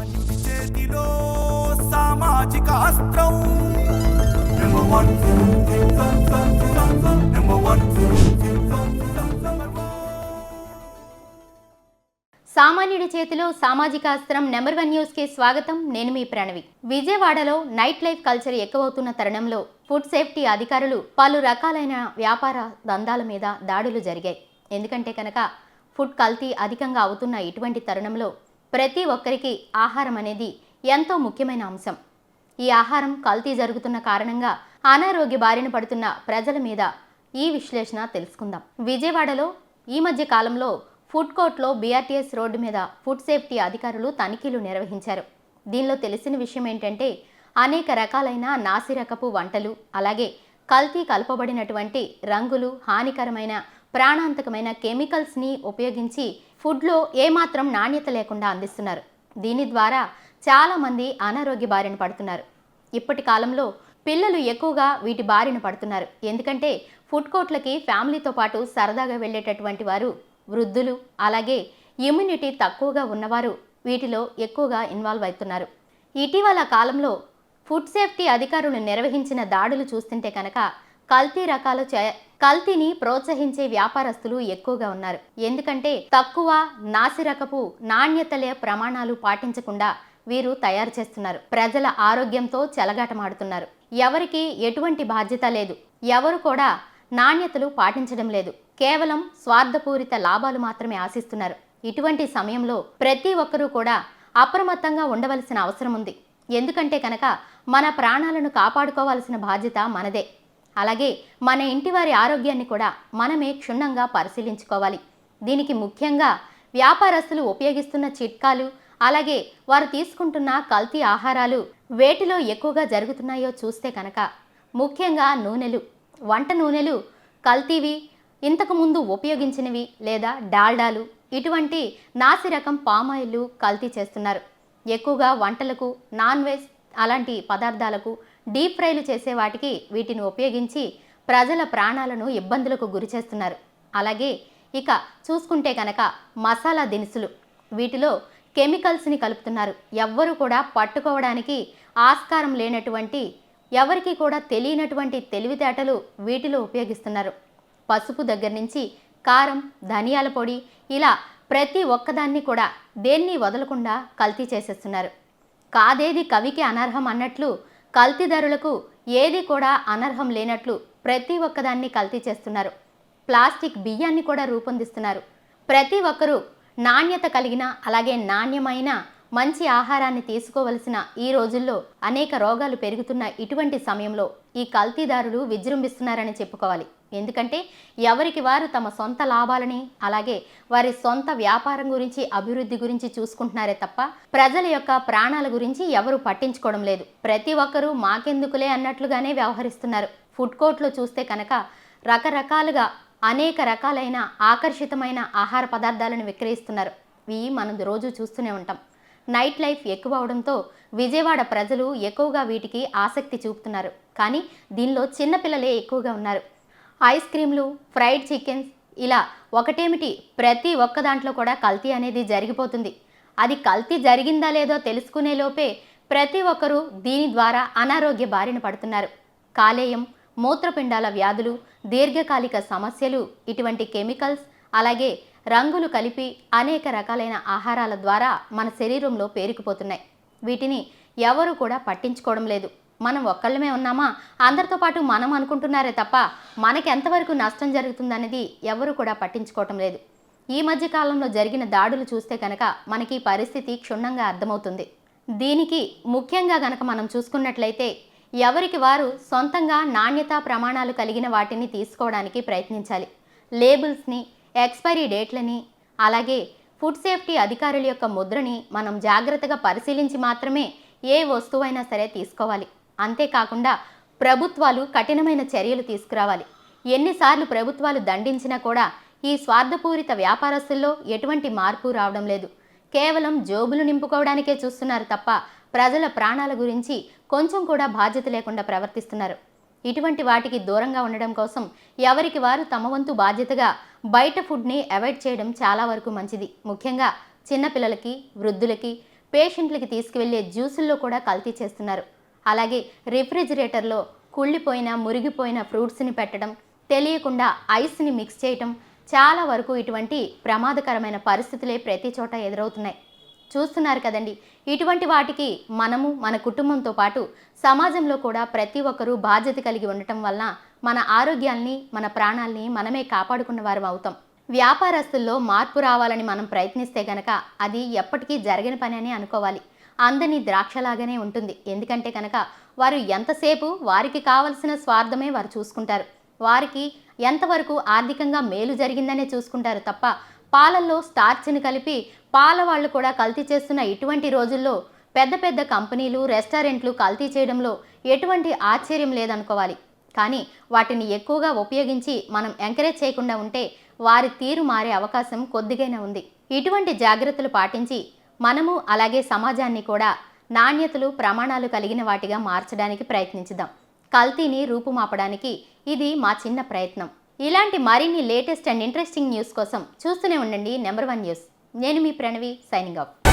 సామాన్యుడి చేతిలో సామాజిక అస్త్రం నెంబర్ వన్ నెంబర్ వన్. సామాన్యుడి చేతిలో సామాజిక అస్త్రం నెంబర్ 1 న్యూస్ కి స్వాగతం. నేను మీ ప్రణవి. విజయవాడలో నైట్ లైఫ్ కల్చర్ ఎక్కువవుతున్న తరుణంలో ఫుడ్ సేఫ్టీ అధికారులు పలు రకాలైన వ్యాపార దందాల మీద దాడులు జరిగాయి. ఎందుకంటే కనుక ఫుడ్ కల్తీ అధికంగా అవుతున్న ఇటువంటి తరుణంలో ప్రతి ఒక్కరికి ఆహారం అనేది ఎంతో ముఖ్యమైన అంశం. ఈ ఆహారం కల్తీ జరుగుతున్న కారణంగా అనారోగ్య బారిన పడుతున్న ప్రజల మీద ఈ విశ్లేషణ తెలుసుకుందాం. విజయవాడలో ఈ మధ్య కాలంలో ఫుడ్ కోర్ట్లో BRTS రోడ్డు మీద ఫుడ్ సేఫ్టీ అధికారులు తనిఖీలు నిర్వహించారు. దీనిలో తెలిసిన విషయం ఏంటంటే అనేక రకాలైన నాసిరకపు వంటలు, అలాగే కల్తీ కలపబడినటువంటి రంగులు, హానికరమైన ప్రాణాంతకమైన కెమికల్స్ని ఉపయోగించి ఫుడ్లో ఏమాత్రం నాణ్యత లేకుండా అందిస్తున్నారు. దీని ద్వారా చాలామంది అనారోగ్య బారిన పడుతున్నారు. ఇప్పటి కాలంలో పిల్లలు ఎక్కువగా వీటి బారిన పడుతున్నారు. ఎందుకంటే ఫుడ్ కోర్ట్లకి ఫ్యామిలీతో పాటు సరదాగా వెళ్ళేటటువంటి వారు, వృద్ధులు, అలాగే ఇమ్యూనిటీ తక్కువగా ఉన్నవారు వీటిలో ఎక్కువగా ఇన్వాల్వ్ అవుతున్నారు. ఇటీవల కాలంలో ఫుడ్ సేఫ్టీ అధికారులు నిర్వహించిన దాడులు చూస్తుంటే కనుక కల్తీని ప్రోత్సహించే వ్యాపారస్తులు ఎక్కువగా ఉన్నారు. ఎందుకంటే తక్కువ నాసిరకపు నాణ్యతలే ప్రమాణాలు పాటించకుండా వీరు తయారు చేస్తున్నారు. ప్రజల ఆరోగ్యంతో చెలగాటమాడుతున్నారు. ఎవరికి ఎటువంటి బాధ్యత లేదు. ఎవరు కూడా నాణ్యతలు పాటించడం లేదు. కేవలం స్వార్థపూరిత లాభాలు మాత్రమే ఆశిస్తున్నారు. ఇటువంటి సమయంలో ప్రతి ఒక్కరూ కూడా అప్రమత్తంగా ఉండవలసిన అవసరం ఉంది. ఎందుకంటే కనుక మన ప్రాణాలను కాపాడుకోవాల్సిన బాధ్యత మనదే. అలాగే మన ఇంటి వారి ఆరోగ్యాన్ని కూడా మనమే క్షుణ్ణంగా పరిశీలించుకోవాలి. దీనికి ముఖ్యంగా వ్యాపారస్తులు ఉపయోగిస్తున్న చిట్కాలు, అలాగే వారు తీసుకుంటున్న కల్తీ ఆహారాలు వేటిలో ఎక్కువగా జరుగుతున్నాయో చూస్తే కనుక ముఖ్యంగా నూనెలు, వంట నూనెలు కల్తీవి, ఇంతకుముందు ఉపయోగించినవి లేదా డాల్డాలు, ఇటువంటి నాసిరకం పామాయిల్లు కల్తీ చేస్తున్నారు. ఎక్కువగా వంటలకు, నాన్ వెజ్ అలాంటి పదార్థాలకు, డీప్ ఫ్రైలు చేసే వాటికి వీటిని ఉపయోగించి ప్రజల ప్రాణాలను ఇబ్బందులకు గురి చేస్తున్నారు. అలాగే ఇక చూసుకుంటే కనుక మసాలా దినుసులు, వీటిలో కెమికల్స్ని కలుపుతున్నారు. ఎవ్వరూ కూడా పట్టుకోవడానికి ఆస్కారం లేనటువంటి, ఎవరికి కూడా తెలియనటువంటి తెలివితేటలు వీటిలో ఉపయోగిస్తున్నారు. పసుపు దగ్గర నుంచి కారం, ధనియాల పొడి, ఇలా ప్రతి ఒక్కదాన్ని కూడా దేన్ని వదలకుండా కల్తీ చేసేస్తున్నారు. కాదేది కవికి అనర్హం అన్నట్లు కల్తీదారులకు ఏది కూడా అనర్హం లేనట్లు ప్రతి ఒక్కదాన్ని కల్తీ చేస్తున్నారు. ప్లాస్టిక్ బియ్యాన్ని కూడా రూపొందిస్తున్నారు. ప్రతి ఒక్కరూ నాణ్యత కలిగిన, అలాగే నాణ్యమైన మంచి ఆహారాన్ని తీసుకోవలసిన ఈ రోజుల్లో అనేక రోగాలు పెరుగుతున్న ఇటువంటి సమయంలో ఈ కల్తీదారులు విజృంభిస్తున్నారని చెప్పుకోవాలి. ఎందుకంటే ఎవరికి వారు తమ సొంత లాభాలని, అలాగే వారి సొంత వ్యాపారం గురించి, అభివృద్ధి గురించి చూసుకుంటున్నారే తప్ప ప్రజల యొక్క ప్రాణాల గురించి ఎవరు పట్టించుకోవడం లేదు. ప్రతి ఒక్కరూ మాకెందుకులే అన్నట్లుగానే వ్యవహరిస్తున్నారు. ఫుడ్ కోర్ట్లో చూస్తే కనుక రకరకాలుగా అనేక రకాలైన ఆకర్షితమైన ఆహార పదార్థాలను విక్రయిస్తున్నారు. ఇవి మనం రోజు చూస్తూనే ఉంటాం. నైట్ లైఫ్ ఎక్కువ అవడంతో విజయవాడ ప్రజలు ఎక్కువగా వీటికి ఆసక్తి చూపుతున్నారు. కానీ దీనిలో చిన్నపిల్లలే ఎక్కువగా ఉన్నారు. ఐస్ క్రీమ్లు, ఫ్రైడ్ చికెన్స్, ఇలా ఒకటేమిటి ప్రతి ఒక్క దాంట్లో కూడా కల్తీ అనేది జరిగిపోతుంది. అది కల్తీ జరిగిందా లేదో తెలుసుకునే లోపే ప్రతి ఒక్కరూ దీని ద్వారా అనారోగ్య బారిన పడుతున్నారు. కాలేయం, మూత్రపిండాల వ్యాధులు, దీర్ఘకాలిక సమస్యలు, ఇటువంటి కెమికల్స్, అలాగే రంగులు కలిపి అనేక రకాలైన ఆహారాల ద్వారా మన శరీరంలో పేరుకుపోతున్నాయి. వీటిని ఎవరు కూడా పట్టించుకోవడం లేదు. మనం ఒక్కళ్ళమే ఉన్నామా, అందరితో పాటు మనం అనుకుంటున్నారే తప్ప మనకి ఎంతవరకు నష్టం జరుగుతుందనేది ఎవరు కూడా పట్టించుకోవటం లేదు. ఈ మధ్య కాలంలో జరిగిన దాడులు చూస్తే కనుక మనకి పరిస్థితి క్షుణ్ణంగా అర్థమవుతుంది. దీనికి ముఖ్యంగా గనక మనం చూసుకున్నట్లయితే ఎవరికి వారు సొంతంగా నాణ్యతా ప్రమాణాలు కలిగిన వాటిని తీసుకోవడానికి ప్రయత్నించాలి. లేబుల్స్ని, ఎక్స్పైరీ డేట్లని, అలాగే ఫుడ్ సేఫ్టీ అధికారుల యొక్క ముద్రని మనం జాగ్రత్తగా పరిశీలించి మాత్రమే ఏ వస్తువైనా సరే తీసుకోవాలి. అంతేకాకుండా ప్రభుత్వాలు కఠినమైన చర్యలు తీసుకురావాలి. ఎన్నిసార్లు ప్రభుత్వాలు దండించినా కూడా ఈ స్వార్థపూరిత వ్యాపారస్తుల్లో ఎటువంటి మార్పు రావడం లేదు. కేవలం జోబులు నింపుకోవడానికే చూస్తున్నారు తప్ప ప్రజల ప్రాణాల గురించి కొంచెం కూడా బాధ్యత లేకుండా ప్రవర్తిస్తున్నారు. ఇటువంటి వాటికి దూరంగా ఉండడం కోసం ఎవరికి వారు తమ వంతు బాధ్యతగా బయట ఫుడ్ని అవాయిడ్ చేయడం చాలా వరకు మంచిది. ముఖ్యంగా చిన్నపిల్లలకి, వృద్ధులకి, పేషెంట్లకి తీసుకువెళ్లే జ్యూసుల్లో కూడా కల్తీ చేస్తున్నారు. అలాగే రిఫ్రిజిరేటర్లో కుళ్ళిపోయిన మురిగిపోయిన ఫ్రూట్స్ని పెట్టడం, తెలియకుండా ఐస్ని మిక్స్ చేయటం, చాలా వరకు ఇటువంటి ప్రమాదకరమైన పరిస్థితులే ప్రతి చోట ఎదురవుతున్నాయి. చూస్తున్నారు కదండి. ఇటువంటి వాటికి మనము మన కుటుంబంతో పాటు సమాజంలో కూడా ప్రతి ఒక్కరూ బాధ్యత కలిగి ఉండటం వలన మన ఆరోగ్యాల్ని, మన ప్రాణాల్ని మనమే కాపాడుకున్న వారం అవుతాం. వ్యాపారస్తుల్లో మార్పు రావాలని మనం ప్రయత్నిస్తే గనక అది ఎప్పటికీ జరగని పని అని అనుకోవాలి. అందని ద్రాక్షలాగానే ఉంటుంది. ఎందుకంటే కనుక వారు ఎంతసేపు వారికి కావలసిన స్వార్థమే వారు చూసుకుంటారు. వారికి ఎంతవరకు ఆర్థికంగా మేలు జరిగిందనే చూసుకుంటారు తప్ప పాలల్లో స్టార్చ్ని కలిపి పాల వాళ్ళు కూడా కల్తీ చేస్తున్న ఇటువంటి రోజుల్లో పెద్ద పెద్ద కంపెనీలు, రెస్టారెంట్లు కల్తీ చేయడంలో ఎటువంటి ఆశ్చర్యం లేదనుకోవాలి. కానీ వాటిని ఎక్కువగా ఉపయోగించి మనం ఎంకరేజ్ చేయకుండా ఉంటే వారి తీరు మారే అవకాశం కొద్దిగైనా ఉంది. ఇటువంటి జాగ్రత్తలు పాటించి మనము అలాగే సమాజాన్ని కూడా నాణ్యతలు, ప్రమాణాలు కలిగిన వాటిగా మార్చడానికి ప్రయత్నించుదాం. కల్తీని రూపుమాపడానికి ఇది మా చిన్న ప్రయత్నం. ఇలాంటి మరిన్ని లేటెస్ట్ అండ్ ఇంట్రెస్టింగ్ న్యూస్ కోసం చూస్తూనే ఉండండి నెంబర్ 1 న్యూస్. నేను మీ ప్రణవి, సైనింగ్ ఆఫ్.